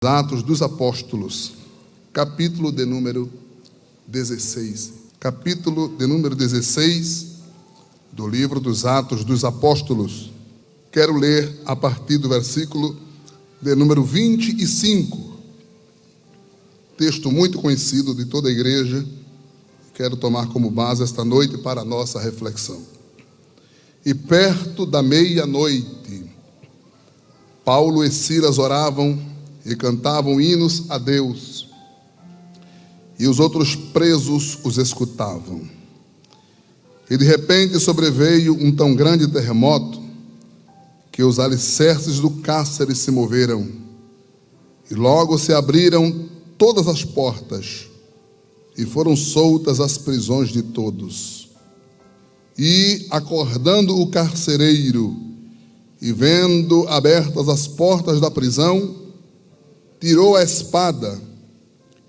Atos dos Apóstolos, capítulo de número 16. Capítulo de número 16 do livro dos Atos dos Apóstolos. Quero ler a partir do versículo de número 25. Texto muito conhecido de toda a igreja. Quero tomar como base esta noite para a nossa reflexão. E perto da meia-noite, Paulo e Silas oravam e cantavam hinos a Deus, e os outros presos os escutavam. E de repente sobreveio um tão grande terremoto que os alicerces do cárcere se moveram, e logo se abriram todas as portas, e foram soltas as prisões de todos. E, acordando o carcereiro, e vendo abertas as portas da prisão, tirou a espada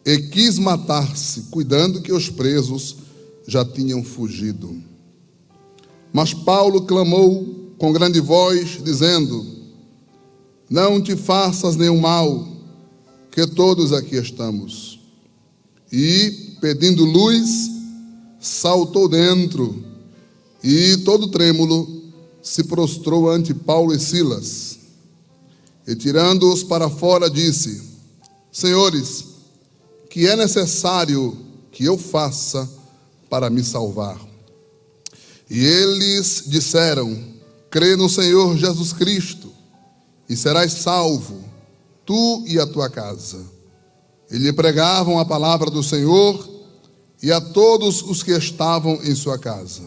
e quis matar-se, cuidando que os presos já tinham fugido. Mas Paulo clamou com grande voz, dizendo: não te faças nenhum mal, que todos aqui estamos. E, pedindo luz, saltou dentro, e todo trêmulo se prostrou ante Paulo e Silas. E tirando-os para fora, disse: senhores, que é necessário que eu faça para me salvar? E eles disseram: crê no Senhor Jesus Cristo, e serás salvo, tu e a tua casa. E lhe pregavam a palavra do Senhor e a todos os que estavam em sua casa.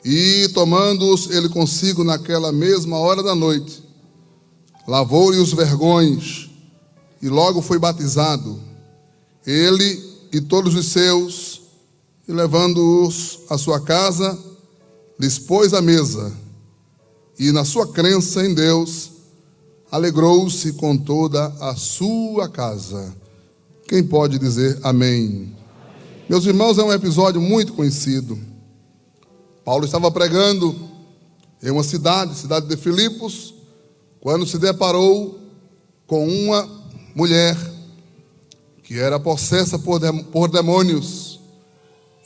E, tomando-os ele consigo naquela mesma hora da noite, lavou-lhe os vergões, e logo foi batizado, ele e todos os seus, e levando-os à sua casa, lhes pôs à mesa, e na sua crença em Deus, alegrou-se com toda a sua casa. Quem pode dizer amém? Meus irmãos, é um episódio muito conhecido. Paulo estava pregando em uma cidade de Filipos, quando se deparou com uma mulher que era possessa por demônios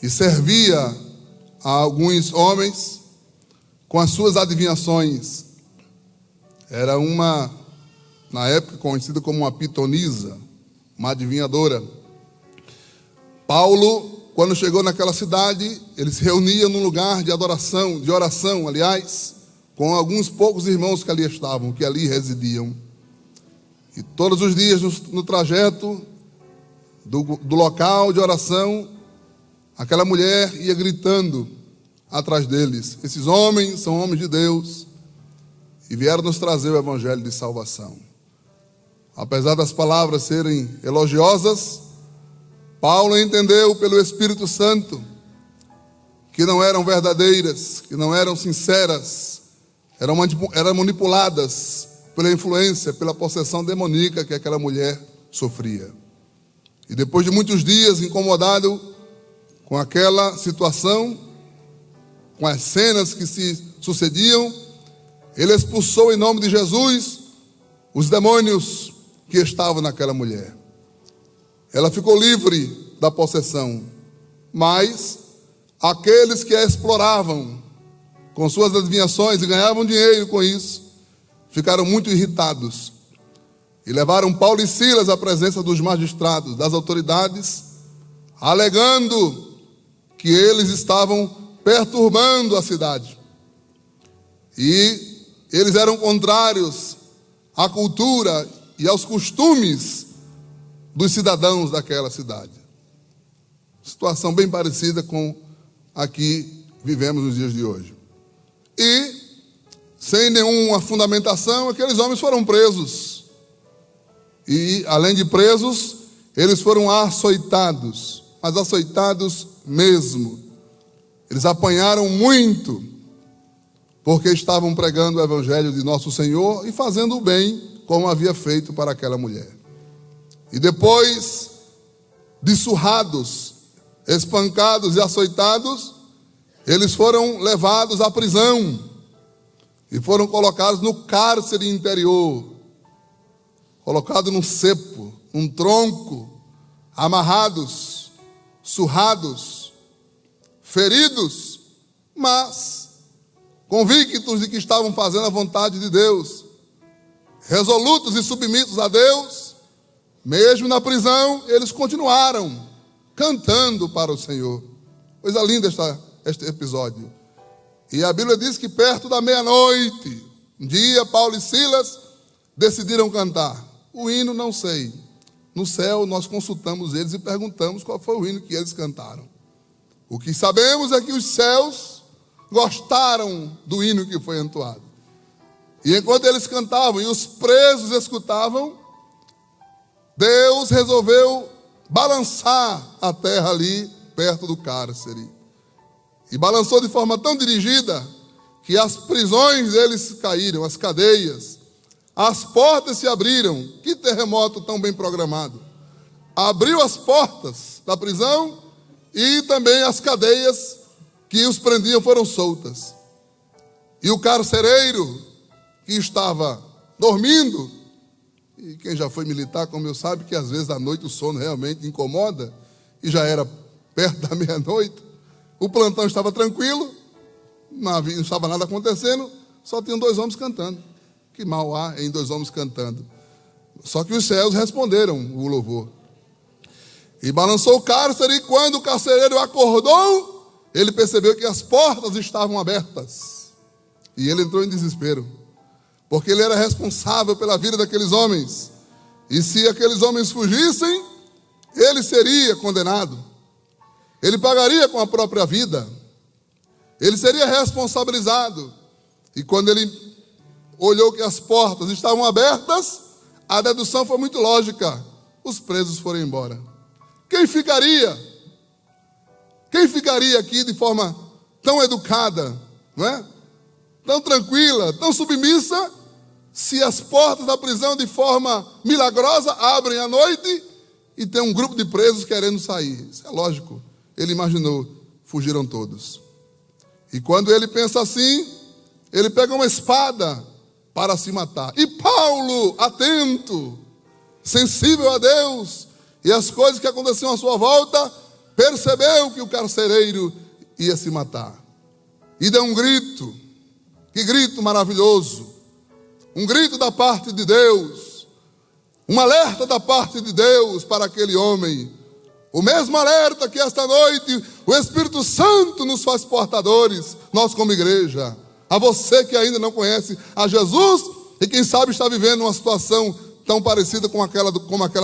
e servia a alguns homens com as suas adivinhações. Era uma, na época, conhecida como uma pitonisa, uma adivinhadora. Paulo, quando chegou naquela cidade, ele se reunia num lugar de adoração, de oração, aliás, com alguns poucos irmãos que ali estavam, que ali residiam. E todos os dias, no trajeto do local de oração, aquela mulher ia gritando atrás deles: esses homens são homens de Deus e vieram nos trazer o evangelho de salvação. Apesar das palavras serem elogiosas, Paulo entendeu pelo Espírito Santo que não eram verdadeiras, que não eram sinceras, eram manipuladas pela influência, pela possessão demoníaca que aquela mulher sofria. E depois de muitos dias incomodado com aquela situação, com as cenas que se sucediam, ele expulsou em nome de Jesus os demônios que estavam naquela mulher. Ela ficou livre da possessão, mas aqueles que a exploravam com suas adivinhações e ganhavam dinheiro com isso, ficaram muito irritados e levaram Paulo e Silas à presença dos magistrados, das autoridades, alegando que eles estavam perturbando a cidade. E eles eram contrários à cultura e aos costumes dos cidadãos daquela cidade. Situação bem parecida com a que vivemos nos dias de hoje. E, sem nenhuma fundamentação, aqueles homens foram presos. E, além de presos, eles foram açoitados, mas açoitados mesmo. Eles apanharam muito, porque estavam pregando o evangelho de nosso Senhor e fazendo o bem, como havia feito para aquela mulher. E depois de surrados, espancados e açoitados, eles foram levados à prisão e foram colocados no cárcere interior, colocado num cepo, num tronco, amarrados, surrados, feridos, mas convictos de que estavam fazendo a vontade de Deus, resolutos e submissos a Deus, mesmo na prisão, eles continuaram cantando para o Senhor. Coisa linda este episódio. E a Bíblia diz que perto da meia-noite, um dia, Paulo e Silas decidiram cantar. O hino não sei. No céu nós consultamos eles e perguntamos qual foi o hino que eles cantaram. O que sabemos é que os céus gostaram do hino que foi entoado. E enquanto eles cantavam e os presos escutavam, Deus resolveu balançar a terra ali perto do cárcere. E balançou de forma tão dirigida que as prisões deles caíram, as cadeias, as portas se abriram. Que terremoto tão bem programado! Abriu as portas da prisão e também as cadeias que os prendiam foram soltas. E o carcereiro que estava dormindo, e quem já foi militar como eu sabe que às vezes à noite o sono realmente incomoda, e já era perto da meia-noite, o plantão estava tranquilo, não estava nada acontecendo, só tinham 2 homens cantando. Que mal há em 2 homens cantando? Só que os céus responderam o louvor. E balançou o cárcere, e quando o carcereiro acordou, ele percebeu que as portas estavam abertas. E ele entrou em desespero, porque ele era responsável pela vida daqueles homens. E se aqueles homens fugissem, ele seria condenado. Ele pagaria com a própria vida. Ele seria responsabilizado. E quando ele olhou que as portas estavam abertas, a dedução foi muito lógica. Os presos foram embora. Quem ficaria? Quem ficaria aqui de forma tão educada, não é? Tão tranquila, tão submissa, se as portas da prisão de forma milagrosa abrem à noite e tem um grupo de presos querendo sair? Isso é lógico. Ele imaginou, fugiram todos. E quando ele pensa assim, ele pega uma espada para se matar. E Paulo, atento, sensível a Deus e as coisas que aconteciam à sua volta, percebeu que o carcereiro ia se matar. E deu um grito. Que grito maravilhoso. Um grito da parte de Deus. Um alerta da parte de Deus para aquele homem. O mesmo alerta que esta noite o Espírito Santo nos faz portadores, nós como igreja. A você que ainda não conhece a Jesus e quem sabe está vivendo uma situação tão parecida com aquela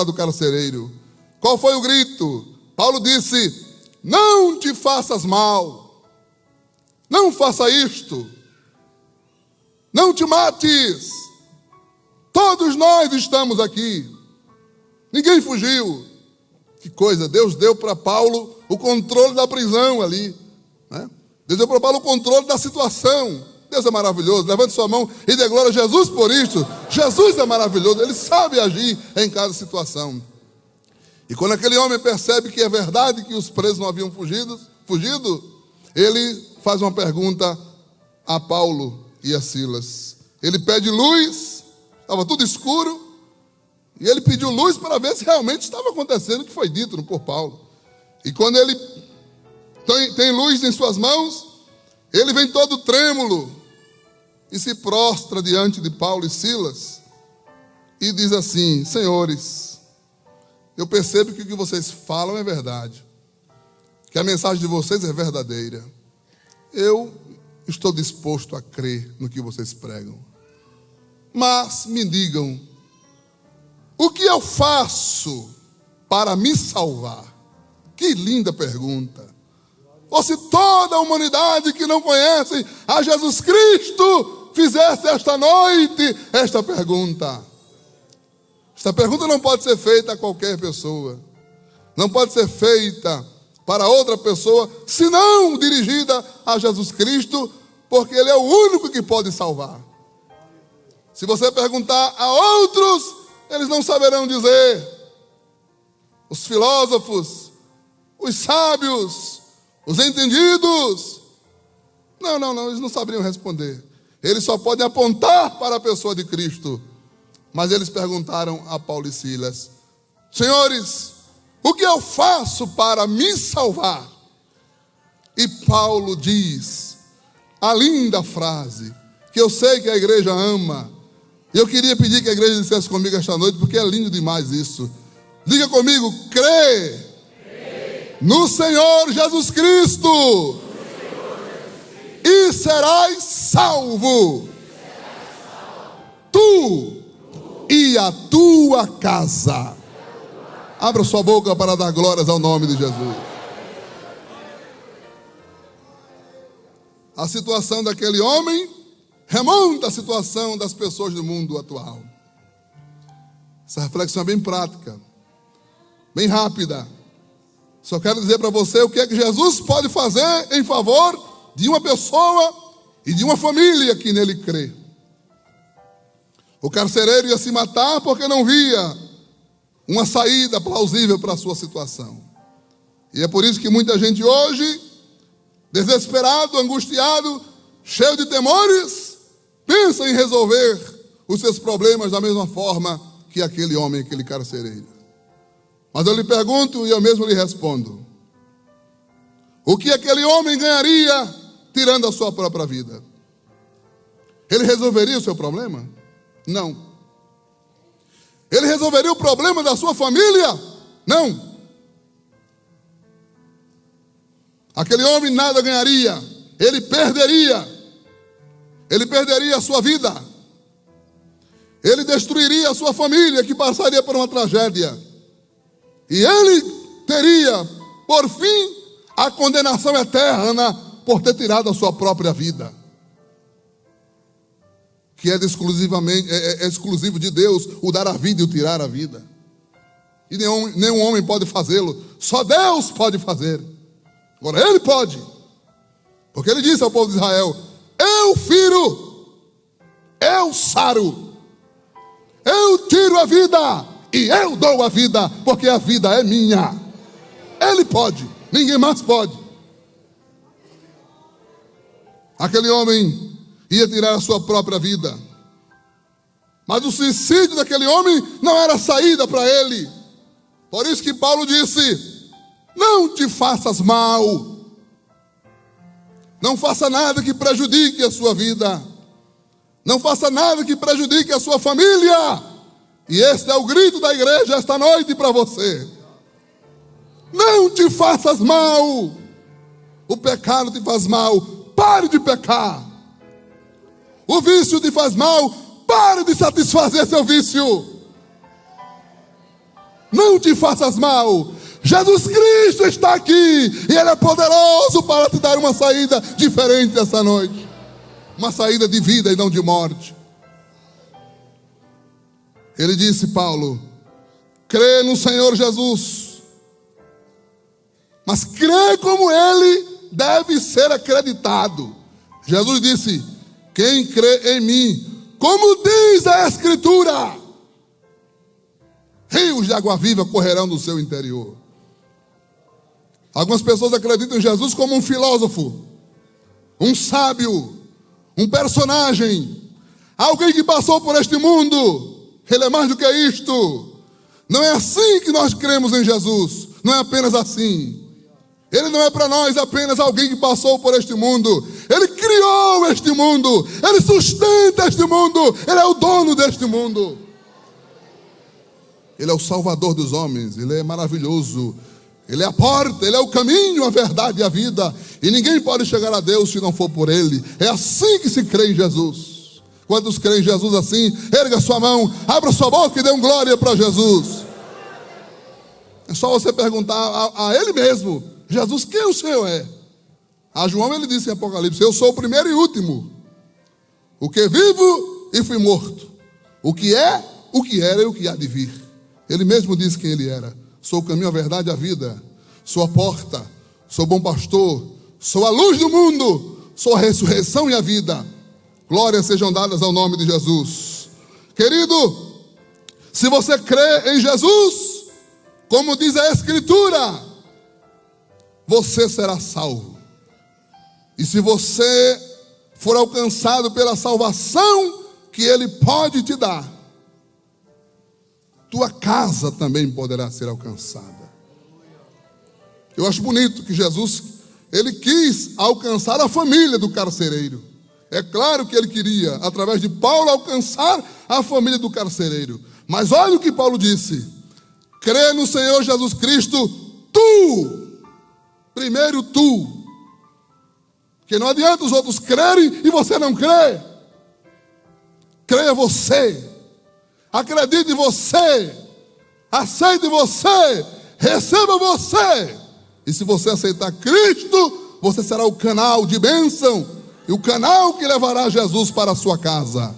do carcereiro. Qual foi o grito? Paulo disse: não te faças mal, não faça isto, não te mates, todos nós estamos aqui, ninguém fugiu. Que coisa, Deus deu para Paulo o controle da prisão ali, né? Deus deu para Paulo o controle da situação. Deus é maravilhoso, levante sua mão e dê glória a Jesus por isto. Jesus é maravilhoso, Ele sabe agir em cada situação. E quando aquele homem percebe que é verdade que os presos não haviam fugido, ele faz uma pergunta a Paulo e a Silas. Ele pede luz, estava tudo escuro, e ele pediu luz para ver se realmente estava acontecendo o que foi dito por Paulo. E quando ele tem luz em suas mãos, ele vem todo trêmulo e se prostra diante de Paulo e Silas e diz assim: senhores, eu percebo que o que vocês falam é verdade, que a mensagem de vocês é verdadeira. Eu estou disposto a crer no que vocês pregam. Mas me digam, o que eu faço para me salvar? Que linda pergunta. Ou se toda a humanidade que não conhece a Jesus Cristo fizesse esta noite esta pergunta. Esta pergunta não pode ser feita a qualquer pessoa. Não pode ser feita para outra pessoa, senão dirigida a Jesus Cristo, porque Ele é o único que pode salvar. Se você perguntar a outros, eles não saberão dizer. Os filósofos, os sábios, os entendidos, não, eles não saberiam responder. Eles só podem apontar para a pessoa de Cristo. Mas eles perguntaram a Paulo e Silas: senhores, o que eu faço para me salvar? E Paulo diz a linda frase, que eu sei que a igreja ama. E eu queria pedir que a igreja dissesse comigo esta noite, porque é lindo demais isso. Diga comigo: crê no Senhor Jesus Cristo e serás salvo, tu e a tua casa. Abra sua boca para dar glórias ao nome de Jesus. A situação daquele homem remonta à situação das pessoas do mundo atual. Essa reflexão é bem prática, bem rápida. Só quero dizer para você o que é que Jesus pode fazer em favor de uma pessoa e de uma família que nele crê. O carcereiro ia se matar porque não via uma saída plausível para a sua situação. E é por isso que muita gente hoje, desesperado, angustiado, cheio de temores, pensa em resolver os seus problemas da mesma forma que aquele homem, aquele carcereiro. Mas eu lhe pergunto e eu mesmo lhe respondo: o que aquele homem ganharia tirando a sua própria vida? Ele resolveria o seu problema? Não. Ele resolveria o problema da sua família? Não. Aquele homem nada ganharia, ele perderia a sua vida, ele destruiria a sua família, que passaria por uma tragédia, e ele teria, por fim, a condenação eterna por ter tirado a sua própria vida, que é exclusivo de Deus o dar a vida e o tirar a vida, e nenhum homem pode fazê-lo, só Deus pode fazer. Agora ele pode, porque ele disse ao povo de Israel: eu firo, eu saro, eu tiro a vida e eu dou a vida, porque a vida é minha. Ele pode, ninguém mais pode. Aquele homem ia tirar a sua própria vida, mas o suicídio daquele homem não era saída para ele. Por isso que Paulo disse: não te faças mal, não faça nada que prejudique a sua vida, não faça nada que prejudique a sua família. E este é o grito da igreja esta noite para você: não te faças mal. O pecado te faz mal, pare de pecar. O vício te faz mal, pare de satisfazer seu vício. Não te faças mal. Jesus Cristo está aqui e Ele é poderoso para te dar uma saída diferente essa noite, uma saída de vida e não de morte. Ele disse, Paulo: crê no Senhor Jesus, mas crê como Ele deve ser acreditado. Jesus disse: quem crê em mim, como diz a Escritura, rios de água viva correrão no seu interior. Algumas pessoas acreditam em Jesus como um filósofo, um sábio, um personagem, alguém que passou por este mundo. Ele é mais do que isto. Não é assim que nós cremos em Jesus. Não é apenas assim. Ele não é para nós apenas alguém que passou por este mundo. Ele criou este mundo. Ele sustenta este mundo. Ele é o dono deste mundo. Ele é o Salvador dos homens. Ele é maravilhoso. Ele é a porta, Ele é o caminho, a verdade e a vida. E ninguém pode chegar a Deus se não for por Ele. É assim que se crê em Jesus. Quantos creem em Jesus assim? Erga sua mão, abra sua boca e dê glória para Jesus. É só você perguntar a Ele mesmo: Jesus, quem o Senhor é? A João ele disse em Apocalipse: eu sou o primeiro e último, o que vivo e fui morto, o que é, o que era e o que há de vir. Ele mesmo disse quem Ele era. Sou o caminho, a verdade e a vida. Sou a porta, sou o bom pastor, sou a luz do mundo, sou a ressurreição e a vida. Glórias sejam dadas ao nome de Jesus. Querido, se você crê em Jesus, como diz a Escritura, você será salvo. E se você for alcançado pela salvação que Ele pode te dar, tua casa também poderá ser alcançada. Eu acho bonito que Jesus, ele quis alcançar a família do carcereiro. É claro que ele queria, através de Paulo, alcançar a família do carcereiro. Mas olha o que Paulo disse: crê no Senhor Jesus Cristo, primeiro tu. Porque não adianta os outros crerem e você não crê. Creia você, acredite você, aceite você, receba você. E se você aceitar Cristo, você será o canal de bênção e o canal que levará Jesus para a sua casa.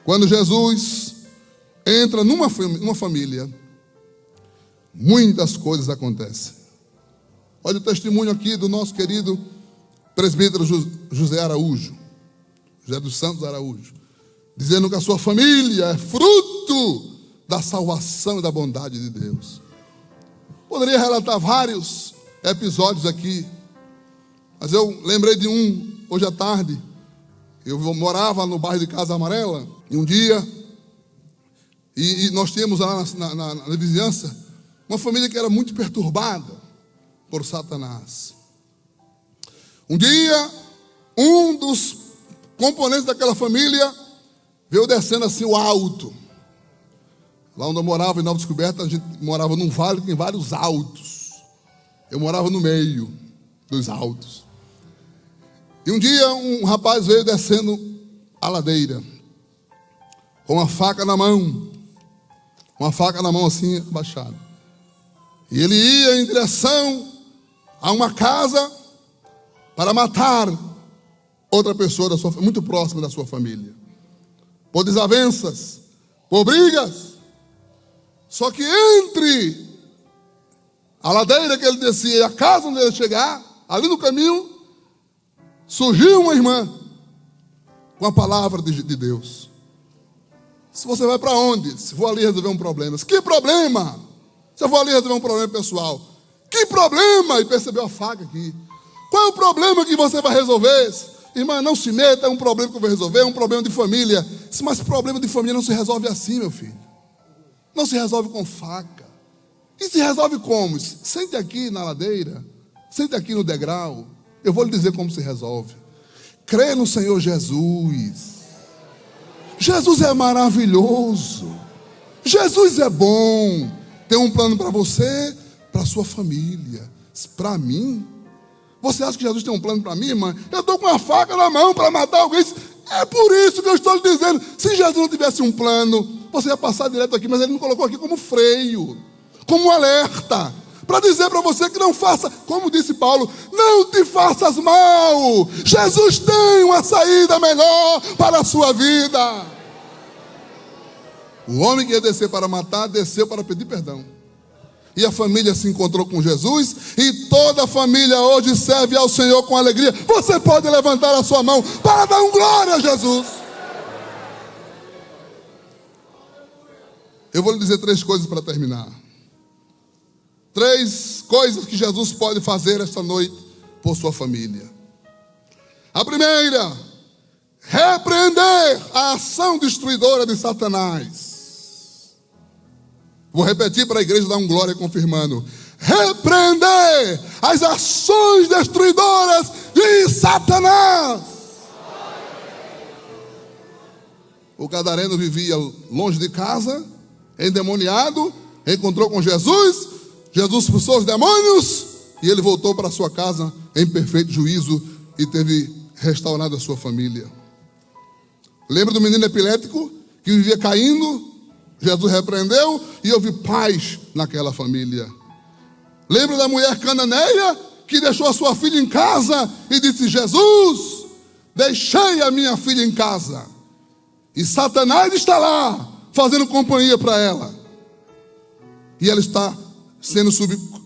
Quando Jesus entra numa família, muitas coisas acontecem. Olha o testemunho aqui do nosso querido presbítero José Araújo, José dos Santos Araújo, dizendo que a sua família é fruto da salvação e da bondade de Deus. Poderia relatar vários episódios aqui, mas eu lembrei de um hoje à tarde. Eu morava no bairro de Casa Amarela, e um dia, e nós tínhamos lá na vizinhança uma família que era muito perturbada por Satanás. Um dia, um dos componentes daquela família veio descendo assim o alto. Lá onde eu morava, em Nova Descoberta, a gente morava num vale que tem vários altos. Eu morava no meio dos altos. E um dia um rapaz veio descendo a ladeira, com uma faca na mão. Uma faca na mão assim, abaixada. E ele ia em direção a uma casa para matar outra pessoa muito próxima da sua família. Por desavenças, por brigas. Só que entre a ladeira que ele descia e a casa onde ele chegar, ali no caminho, surgiu uma irmã com a palavra de Deus. Se você vai para onde? Se for ali resolver um problema. Que problema? Se eu vou ali resolver um problema pessoal. Que problema? E percebeu a faca aqui. Qual é o problema que você vai resolver? Irmã, não se meta, é um problema que eu vou resolver, é um problema de família. Mas problema de família não se resolve assim, meu filho. Não se resolve com faca. E se resolve como? Sente aqui na ladeira, sente aqui no degrau. Eu vou lhe dizer como se resolve. Crê no Senhor Jesus. Jesus é maravilhoso. Jesus é bom. Tem um plano para você, para a sua família. Para mim? Você acha que Jesus tem um plano para mim, irmã? Eu estou com uma faca na mão para matar alguém. É por isso que eu estou lhe dizendo. Se Jesus não tivesse um plano, você ia passar direto aqui, mas ele me colocou aqui como freio, como um alerta, para dizer para você que não faça, como disse Paulo, não te faças mal. Jesus tem uma saída melhor para a sua vida. O homem que ia descer para matar, desceu para pedir perdão. E a família se encontrou com Jesus, e toda a família hoje serve ao Senhor com alegria. Você pode levantar a sua mão para dar glória a Jesus. Eu vou lhe dizer 3 coisas para terminar. 3 coisas que Jesus pode fazer esta noite por sua família. A primeira, repreender a ação destruidora de Satanás. Vou repetir para a igreja dar glória confirmando. Repreender as ações destruidoras de Satanás. O gadareno vivia longe de casa, endemoniado, encontrou com Jesus, Jesus expulsou os demônios e ele voltou para sua casa em perfeito juízo e teve restaurado a sua família. Lembra do menino epilético que vivia caindo? Jesus repreendeu e houve paz naquela família. Lembra da mulher cananeia que deixou a sua filha em casa e disse: Jesus, deixei a minha filha em casa. E Satanás está lá fazendo companhia para ela. E ela está sendo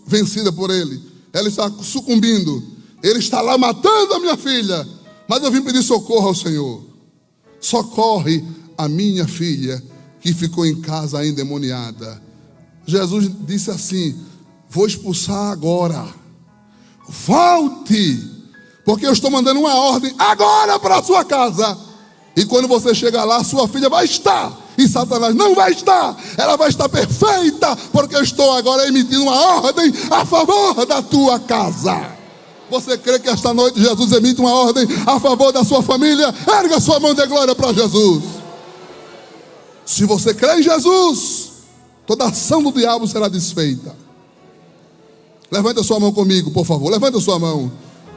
vencida por ele. Ela está sucumbindo. Ele está lá matando a minha filha. Mas eu vim pedir socorro ao Senhor. Socorre a minha filha que ficou em casa endemoniada. Jesus disse assim: vou expulsar agora. Volte, porque eu estou mandando uma ordem agora para a sua casa. E quando você chegar lá, sua filha vai estar e Satanás não vai estar. Ela vai estar perfeita, porque eu estou agora emitindo uma ordem a favor da tua casa. Você crê que esta noite Jesus emite uma ordem a favor da sua família? Erga sua mão de glória para Jesus. Se você crê em Jesus, toda ação do diabo será desfeita. Levante a sua mão comigo, por favor. Levante a sua mão.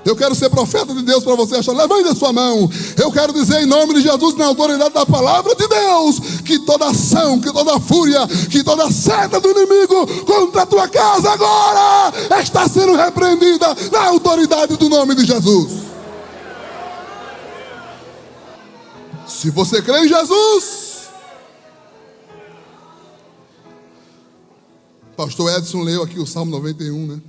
Eu quero ser profeta de Deus para você achar. Levante a sua mão. Eu quero dizer em nome de Jesus, na autoridade da palavra de Deus, que toda ação, que toda fúria, que toda seta do inimigo contra a tua casa agora está sendo repreendida na autoridade do nome de Jesus. Se você crê em Jesus, pastor Edson leu aqui o Salmo 91, né?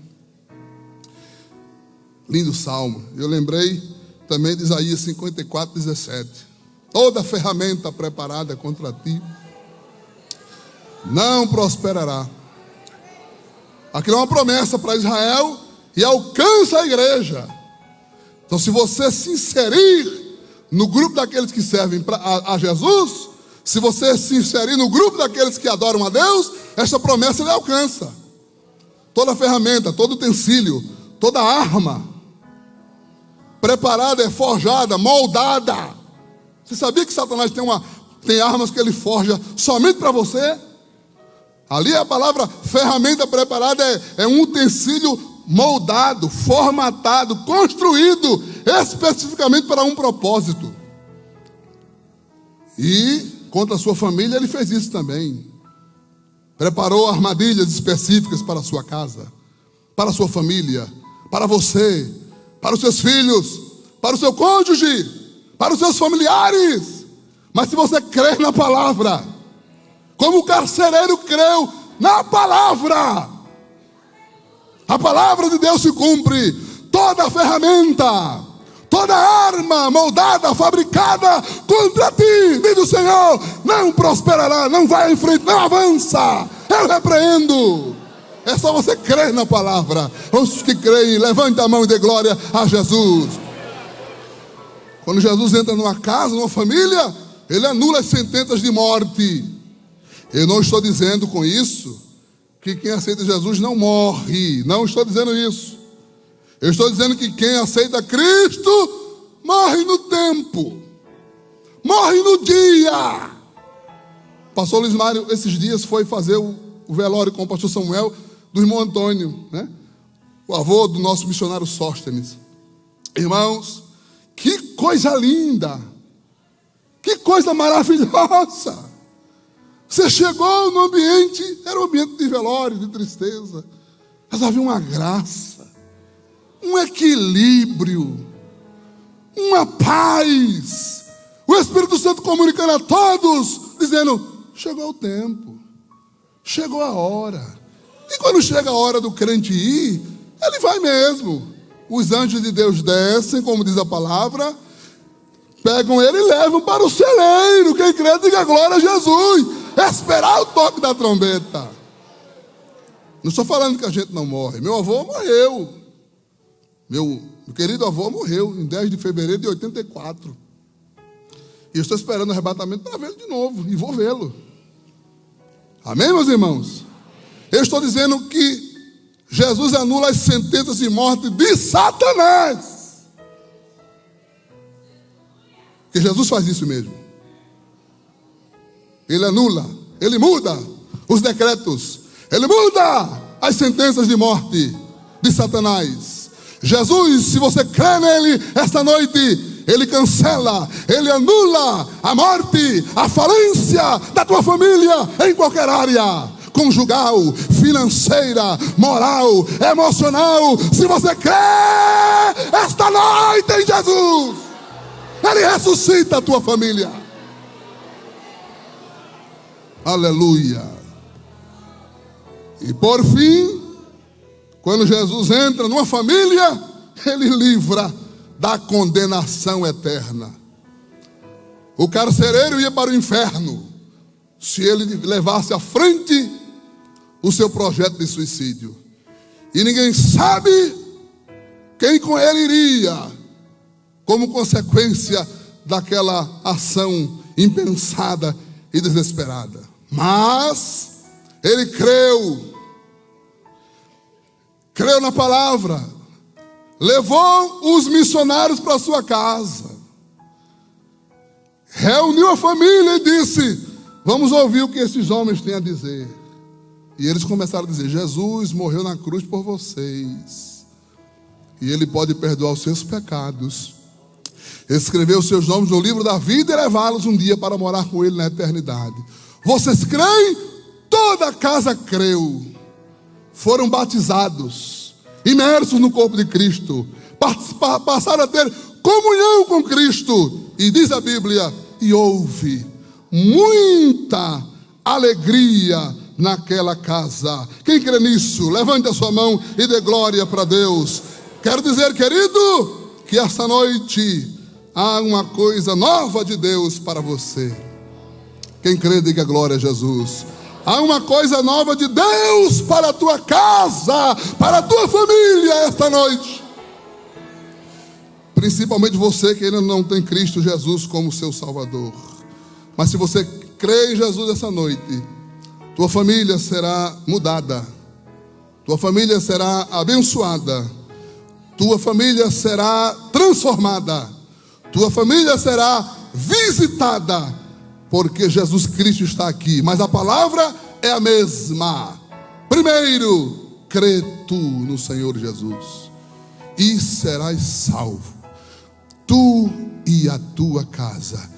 Lindo salmo. Eu lembrei também de Isaías 54, 17. Toda ferramenta preparada contra ti não prosperará. Aquilo é uma promessa para Israel e alcança a igreja. Então, se você se inserir no grupo daqueles que servem a Jesus, se você se inserir no grupo daqueles que adoram a Deus, essa promessa ele alcança. Toda ferramenta, todo utensílio, toda arma preparada, é forjada, moldada. Você sabia que Satanás tem armas que ele forja somente para você? Ali a palavra ferramenta preparada é um utensílio moldado, formatado, construído especificamente para um propósito. E contra a sua família ele fez isso também. Preparou armadilhas específicas para a sua casa, para a sua família, para você, para os seus filhos, para o seu cônjuge, para os seus familiares. Mas se você crer na palavra, como o carcereiro creu na palavra, a palavra de Deus se cumpre. Toda ferramenta, toda arma moldada, fabricada contra ti, diz o Senhor, não prosperará, não vai em frente, não avança. Eu repreendo. É só você crer na palavra. Os que creem, levante a mão e dê glória a Jesus. Quando Jesus entra numa casa, numa família, ele anula as sentenças de morte. Eu não estou dizendo com isso que quem aceita Jesus não morre. Não estou dizendo isso. Eu estou dizendo que quem aceita Cristo morre no tempo, morre no dia. O pastor Luiz Mário, esses dias, foi fazer o velório com o pastor Samuel do irmão Antônio, né? O avô do nosso missionário Sóstenes. Irmãos, que coisa linda, que coisa maravilhosa. Você chegou no ambiente, era um ambiente de velório, de tristeza, mas havia uma graça, um equilíbrio, uma paz. O Espírito Santo comunicando a todos, dizendo: chegou o tempo, chegou a hora. E quando chega a hora do crente ir, ele vai mesmo. Os anjos de Deus descem, como diz a palavra, pegam ele e levam para o celeiro. Quem crê, diga glória a Jesus. Esperar o toque da trombeta. Não estou falando que a gente não morre. Meu avô morreu. Meu querido avô morreu em 10 de fevereiro de 84. E eu estou esperando o arrebatamento para vê-lo de novo. E vou vê-lo. Amém, meus irmãos? Eu estou dizendo que Jesus anula as sentenças de morte de Satanás. Que Jesus faz isso mesmo. Ele anula, ele muda os decretos, ele muda as sentenças de morte de Satanás. Jesus, se você crê nele esta noite, ele cancela, ele anula a morte, a falência da tua família em qualquer área. Conjugal, financeira, moral, emocional. Se você crê esta noite em Jesus, ele ressuscita a tua família. Aleluia. E por fim, quando Jesus entra numa família, ele livra da condenação eterna. O carcereiro ia para o inferno se ele levasse à frente o seu projeto de suicídio. E ninguém sabe quem com ele iria, como consequência daquela ação impensada e desesperada. Mas ele creu na palavra, levou os missionários para sua casa, reuniu a família e disse: vamos ouvir o que esses homens têm a dizer. E eles começaram a dizer: Jesus morreu na cruz por vocês, e Ele pode perdoar os seus pecados, escrever os seus nomes no livro da vida e levá-los um dia para morar com Ele na eternidade. Vocês creem? Toda a casa creu. Foram batizados, imersos no corpo de Cristo, passaram a ter comunhão com Cristo. E diz a Bíblia: e houve muita alegria naquela casa. Quem crê nisso, levante a sua mão e dê glória para Deus. Quero dizer, querido, que esta noite há uma coisa nova de Deus para você. Quem crê, diga glória a Jesus. Há uma coisa nova de Deus para a tua casa, para a tua família esta noite. Principalmente você que ainda não tem Cristo Jesus como seu Salvador. Mas se você crê em Jesus essa noite, tua família será mudada, tua família será abençoada, tua família será transformada, tua família será visitada, porque Jesus Cristo está aqui. Mas a palavra é a mesma. Primeiro, crê tu no Senhor Jesus e serás salvo, tu e a tua casa.